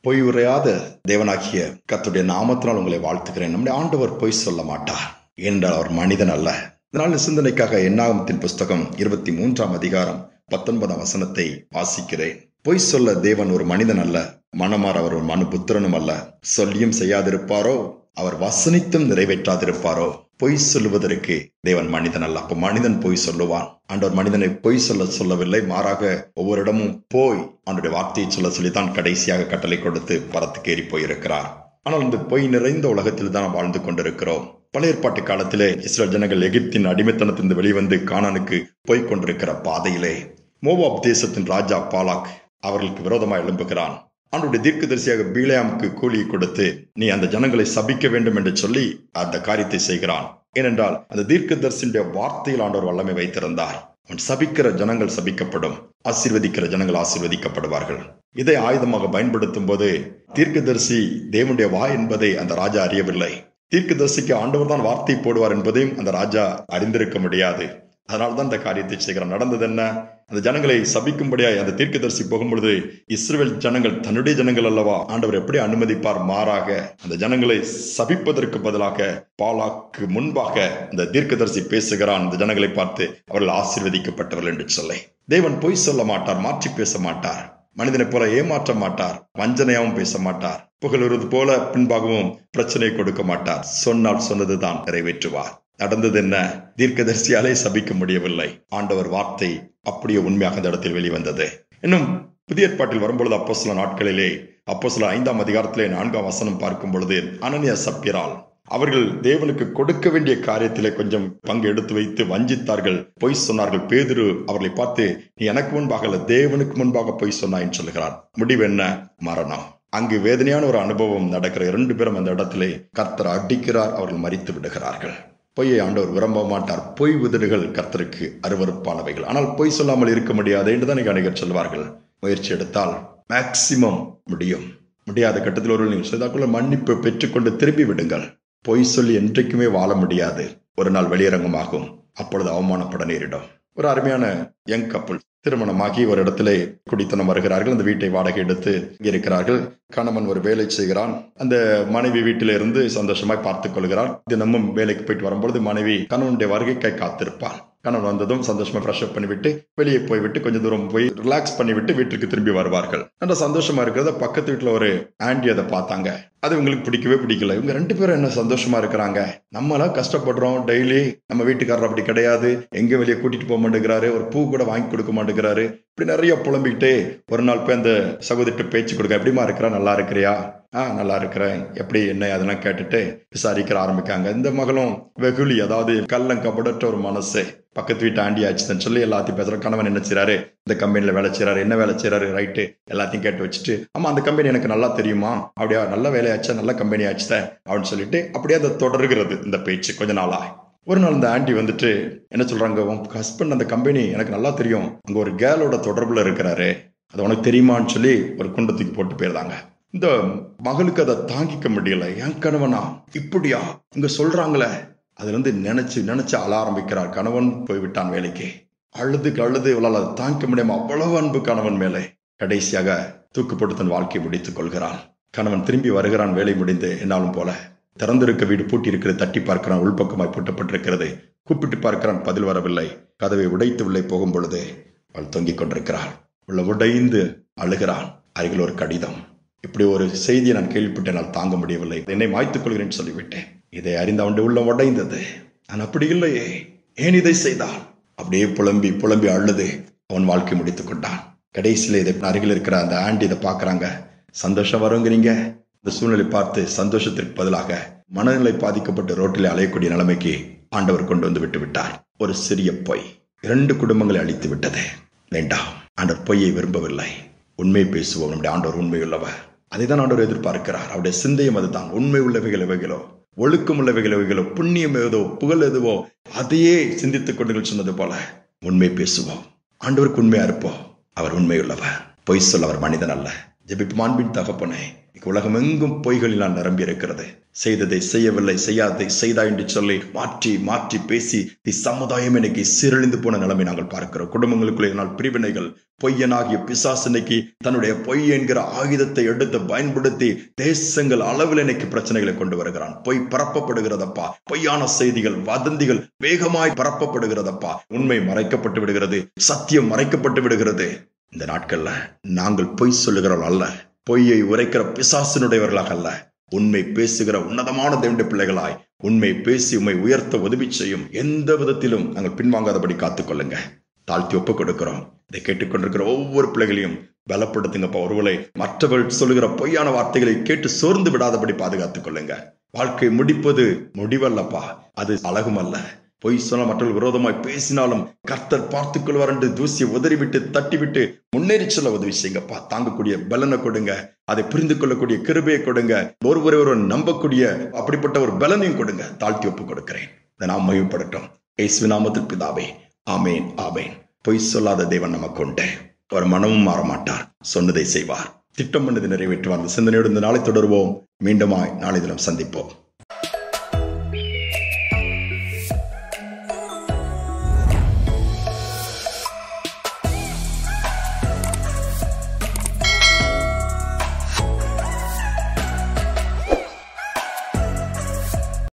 பொய் உரையாத தேவனாகிய கர்த்தருடைய நாமத்தினால் உங்களை வாழ்த்துகிறேன். நம்முடைய ஆண்டவர் பொய் சொல்ல மாட்டார் என்றால் அவர் மனிதன் அல்ல. இதனால் சிந்தனைக்காக என்னாகமத்தின் புஸ்தகம் 23 அதிகாரம் 19 வசனத்தை வாசிக்கிறேன். பொய் சொல்ல தேவன் ஒரு மனிதன் அல்ல, மனமாற அவர் ஒரு மனுபுத்திரனும் அல்ல. சொல்லியும் செய்யாதிருப்பாரோ, அவர் வசனித்தும் நிறைவேற்றாதிருப்பாரோ. பொய் சொல்லுவதற்கு தேவன் மனிதன் அல்ல. அப்ப மனிதன் பொய் சொல்லுவான். ஆண்டவர் மனிதனை பொய் சொல்லவில்லை, மாறாக ஒவ்வொரு இடமும் போய் அவனுடைய வார்த்தையை சொல்லித்தான் கடைசியாக கட்டளை கொடுத்து பரத்துக்கு ஏறி போயிருக்கிறார். ஆனால் இந்த பொய் நிறைந்த உலகத்தில் தான் வாழ்ந்து கொண்டிருக்கிறோம். பழைய ஏற்பாட்டு காலத்திலே இஸ்ரவேல் ஜனங்கள் எகிப்தின் அடிமைத்தனத்திலிருந்து வெளிவந்து கானானுக்கு போய் கொண்டிருக்கிற பாதையிலே மோவாப் தேசத்தின் ராஜா பாலாக் அவர்களுக்கு விரோதமாக எழும்புகிறான். அவனுடைய தீர்க்கதரிசியாக பீலேயாமுக்கு கூலி கொடுத்து நீ அந்த ஜனங்களை சபிக்க வேண்டும் என்று சொல்லி அந்த காரியத்தை செய்கிறான். ஏனென்றால் அந்த தீர்க்கதரிசியுடைய வார்த்தையில் ஆண்டவர் வல்லமை வைத்திருந்தார். அவன் சபிக்கிற ஜனங்கள் சபிக்கப்படும், ஆசீர்வதிக்கிற ஜனங்கள் ஆசீர்வதிக்கப்படுவார்கள். இதை ஆயுதமாக பயன்படுத்தும் போது தீர்க்கதரிசி தேவனுடைய வாய் என்பதை அந்த ராஜா அறியவில்லை. தீர்க்கதரிசிக்கு ஆண்டவர் தான் வார்த்தை போடுவார் என்பதையும் அந்த ராஜா அறிந்திருக்க முடியாது. அதனால்தான் இந்த காரியத்தை செய்கிறான். நடந்தது என்ன? அந்த ஜனங்களை சபிக்கும்படியாய் அந்த தீர்க்கதரிசி போகும்பொழுது இஸ்ரவேல் ஜனங்கள் தன்னுடைய ஜனங்கள் அல்லவா, ஆண்டவர் எப்படி அனுமதிப்பார்? மாறாக அந்த ஜனங்களை சபிப்பதற்கு பதிலாக பாலாக்கு முன்பாக அந்த தீர்க்கதரிசி பேசுகிறான். அந்த ஜனங்களை பார்த்து அவர்கள் ஆசீர்வதிக்கப்பட்டவர்கள் என்று சொல்லி. தேவன் பொய் சொல்ல மாட்டார், மாற்றி பேச மாட்டார், மனிதனை போல ஏமாற்ற மாட்டார், வஞ்சனையாவும் பேச மாட்டார், புகழுறது போல பின்பாகவும் பிரச்சனை கொடுக்க மாட்டார். சொன்னால் சொன்னதுதான் நிறைவேற்றுவார். நடந்தது என்ன? தீர்க்கதரிசியாலே சபிக்க முடியவில்லை. ஆண்டவர் வார்த்தை அப்படியே உண்மையாக அந்த இடத்தில் வெளிவந்தது. இன்னும் புதிய ஏற்பாட்டில் வரும்பொழுது அப்போஸ்தலர் நாட்களிலே அப்போஸ்தலர் 5 அதிகாரத்திலே 4 வசனம் பார்க்கும் பொழுது அனனியா சப்பீராள் அவர்கள் தேவனுக்கு கொடுக்க வேண்டிய காரியத்திலே கொஞ்சம் பங்கு எடுத்து வைத்து வஞ்சித்தார்கள், பொய் சொன்னார்கள். பேதுரு அவர்களை பார்த்து நீ எனக்கு முன்பாக அல்ல தேவனுக்கு முன்பாக பொய் சொன்னாயின்னு சொல்லுகிறார். முடிவு என்ன? மரணம். அங்கு வேதனையான ஒரு அனுபவம் நடக்கிற 2 பேரும் அந்த இடத்திலே கர்த்தர் அடிக்கிறார், அவர்கள் மரித்து விடுகிறார்கள். பொய்யை ஆண்டவர் விரும்ப மாட்டார். பொய் உதடுகள் கர்த்தருக்கு அருவருப்பானவைகள். ஆனால் பொய் சொல்லாமல் இருக்க முடியாது என்றுதான் அநேகர் சொல்வார்கள். முயற்சி எடுத்தால் மேக்சிமம் முடியும். முடியாத கட்டத்தில் ஒரு நீங்கள் செய்தாக்குள்ள மன்னிப்பு பெற்றுக்கொண்டு திரும்பி விடுங்கள். பொய் சொல்லி என்றைக்குமே வாழ முடியாது. ஒரு நாள் வெளியரங்கமாகும், அப்பொழுது அவமானப்பட நேரிடும். ஒரு அருமையான யங் கப்புள் திருமணமாகி ஒரு இடத்துல குடித்தனம் வருகிறார்கள். அந்த வீட்டை வாடகை எடுத்து இருக்கிறார்கள். கணவன் ஒரு வேலை செய்கிறான். அந்த மனைவி வீட்டிலிருந்து சந்தோஷமாய் பார்த்துக் கொள்கிறார். தினமும் வேலைக்கு போயிட்டு வரும்பொழுது மனைவி கணவனுடைய வருகைக்கை காத்திருப்பாள். கணவன் வந்ததும் சந்தோஷமா ஃப்ரெஷ் அப் பண்ணிவிட்டு வெளியே போய்விட்டு கொஞ்சம் தூரம் போய் ரிலாக்ஸ் பண்ணிவிட்டு வீட்டுக்கு திரும்பி வருவார்கள். நல்ல சந்தோஷமா இருக்கிறத பக்கத்து வீட்டுல ஒரு ஆண்டி அதை பார்த்தாங்க. அது உங்களுக்கு பிடிக்கவே பிடிக்கல. இவங்க 2 பேரும் என்ன சந்தோஷமா இருக்கிறாங்க, நம்மளாம் கஷ்டப்படுறோம், டெய்லி நம்ம வீட்டுக்காரர் அப்படி கிடையாது, எங்க வெளியே கூட்டிட்டு போக மாட்டேங்கிறாரு, ஒரு பூ கூட வாங்கி கொடுக்க மாட்டேங்கிறாரு, இப்படி நிறைய புலம்பிக்கிட்டே ஒரு நாள் போய் அந்த சகோதரிட்ட பேச்சு கொடுக்க, எப்படிமா இருக்கிறா, நல்லா இருக்கிறியா? நல்லா இருக்கிறேன், எப்படி என்ன அதெல்லாம் கேட்டுட்டு விசாரிக்கிற ஆரம்பிக்காங்க. இந்த மகளும் வெகுளி, அதாவது கள்ளம் கபடற்ற ஒரு மனசு, பக்கத்து வீட்டு ஆண்டி ஆச்சுன்னு சொல்லி எல்லாத்தையும் பேசுற. கணவன் என்ன செய்யறாரு, இந்த கம்பெனில வேலை செய்யறாரு, என்ன வேலை செய்யறாரு, ரைட்டு எல்லாத்தையும் கேட்டு வச்சுட்டு, ஆமா அந்த கம்பெனி எனக்கு நல்லா தெரியுமா, அப்படியா, நல்ல வேலையாச்சா, நல்ல கம்பெனி ஆச்சுத அப்படின்னு சொல்லிட்டு அப்படியே அதை தொடர்கிறது இந்த பேச்சு கொஞ்ச நாளா. ஒரு நாள் இந்த ஆண்டி வந்துட்டு என்ன சொல்றாங்க, உன் ஹஸ்பண்ட் அந்த கம்பெனி எனக்கு நல்லா தெரியும், அங்க ஒரு கேலோட தொடர்புல இருக்கிறாரு, அது உனக்கு தெரியுமான்னு சொல்லி ஒரு குண்டத்துக்கு போட்டு போயிருந்தாங்க. இந்த மகளுக்கு அதை தாங்கிக்க முடியல. என் கணவனா இப்படியா இங்க சொல்றாங்களே, அதுல இருந்து நினைச்சு அழ ஆரம்பிக்கிறார். கணவன் போய்விட்டான் வேலைக்கு. அழுது இவளால் அதை தாங்கிக்க முடியாம அவ்வளவு அன்பு கணவன் மேலே. கடைசியாக தூக்கு போட்டு தன் வாழ்க்கையை முடித்துக் கொள்கிறான். கணவன் திரும்பி வருகிறான் வேலை முடிந்து. என்னாலும் போல திறந்திருக்க வீடு பூட்டி இருக்கிறது. தட்டி பார்க்கிறான், உள்பக்கமாய் பூட்டப்பட்டிருக்கிறது. கூப்பிட்டு பார்க்கிறான், பதில் வரவில்லை. கதவை உடைத்து உள்ளே போகும் பொழுது அவள் தொங்கிக் கொண்டிருக்கிறாள். உள்ள உடைந்து அழுகிறான். அருகில் ஒரு கடிதம். இப்படி ஒரு செய்தியை நான் கேள்விப்பட்டேன், தாங்க முடியவில்லை, என்னை மாய்த்துக் கொள்கிறேன் சொல்லிவிட்டேன். இதை அறிந்து அவனுடைய உள்ளம் உடைந்தது. நான் அப்படி இல்லையே, ஏன் இதை செய்தான்? அப்படியே புலம்பி அழுது அவன் வாழ்க்கை முடித்துக் கொண்டான். கடைசியில இதை அருகில் இருக்கிற அந்த ஆண்டி இதை பாக்குறாங்க. சந்தோஷம் வருங்கிறீங்க, இந்த சூழ்நிலை பார்த்து சந்தோஷத்திற்கு பதிலாக மனநிலை பாதிக்கப்பட்டு ரோட்டிலே அலையக்கூடிய நிலைமைக்கு ஆண்டவர் கொண்டு வந்து விட்டு விட்டார். ஒரு சிறிய பொய் 2 குடும்பங்களை அழித்து விட்டது. வேண்டாம், ஆண்டவர் பொய்யை விரும்பவில்லை. உண்மை பேசுவோம். நம்முடைய ஆண்டவர் உண்மையுள்ளவர். அதைதான் ஆண்டவர் எதிர்பார்க்கிறார். அவருடைய சிந்தையும் அதுதான். உண்மை உள்ளவைகள் எவைகளோ, ஒழுக்கம் உள்ளவைகள் எவைகளோ, புண்ணியம் ஏதோ, புகழ் எதுவோ அதையே சிந்தித்துக் கொண்டு சொன்னது போல உண்மை பேசுவோம். ஆண்டவருக்கு உண்மையா இருப்போம். அவர் உண்மையுள்ளவர். பொய் சொல்ல அவர் மனிதன் அல்ல. ஜெபிப்பு. அன்பின் தகப்பனே, உலகமெங்கும் பொய்களினால் நிரம்பி இருக்கிறது. செய்ததை செய்யவில்லை, செய்யாததை செய்தா என்று சொல்லி மாற்றி மாற்றி பேசி சமுதாயம் இன்னைக்கு சீரழிந்து போன நிலைமை நாங்கள் பார்க்கிறோம். குடும்பங்களுக்குள்ளே இதனால் பிரிவினைகள், பொய்யனாகிய பிசாசு இன்னைக்கு தன்னுடைய பொய் என்கிற ஆயுதத்தை எடுத்து பயன்படுத்தி தேசங்கள் அளவில் இன்னைக்கு பிரச்சனைகளை கொண்டு வருகிறான். பொய் பரப்பப்படுகிறதப்பா. பொய்யான செய்திகள், வதந்திகள் வேகமாய் பரப்பப்படுகிறதப்பா. உண்மை மறைக்கப்பட்டு விடுகிறது, சத்தியம் மறைக்கப்பட்டு விடுகிறது. இந்த நாட்கள்ல நாங்கள் பொய் சொல்லுகிறவர்கள் அல்ல, பொய்யை உரைக்கிற பிசாசினுடையவர்களாக அல்ல, உண்மை பேசுகிற உன்னதமான தேவனுடைய பிள்ளைகளாய் உண்மை பேசி உண்மை உயர்த்த உதவி செய்யும். எந்த விதத்திலும் நாங்கள் பின்வாங்காதபடி காத்துக்கொள்ளுங்க. தாழ்த்தி ஒப்புக் கொடுக்கிறோம். இதை கேட்டுக்கொண்டிருக்கிற ஒவ்வொரு பிள்ளைகளையும் பலப்படுத்துங்கப்பா. ஒருவேளை மற்றவர்கள் சொல்லுகிற பொய்யான வார்த்தைகளை கேட்டு சோர்ந்து விடாதபடி பாதுகாத்துக் கொள்ளுங்க. வாழ்க்கை முடிப்பது முடிவல்லப்பா, அது அழகும் அல்ல. பொய் சொன்ன மற்றவர்கள் விரோதமாய் பேசினாலும் கர்த்தர் பார்த்துக் கொள்வார் என்று தூசியை உதறிவிட்டு தட்டிவிட்டு முன்னேறி செல்ல உதவி செய்யுங்கப்பா. தாங்கக்கூடிய பலனை கொடுங்க, அதை புரிந்து கொள்ளக்கூடிய கிருபையை கொடுங்க, ஒருவரை நம்பக்கூடிய அப்படிப்பட்ட ஒரு பலனையும் கொடுங்க. தாழ்த்தி ஒப்புக் கொடுக்கிறேன். இதை நாம் மகிழ்படட்டும். இயேசுவின் நாமத்தில் பிதாவே, ஆமேன் ஆமேன். பொய் சொல்லாத தேவன் நமக்கு உண்டு. அவர் மனமும் மாறமாட்டார், சொன்னதை செய்வார், திட்டம் பண்ணதை நிறைவேற்றுவார். சிந்தனையோடு இந்த நாளை தொடருவோம். மீண்டுமாய் நாளை தினம் சந்திப்போம்.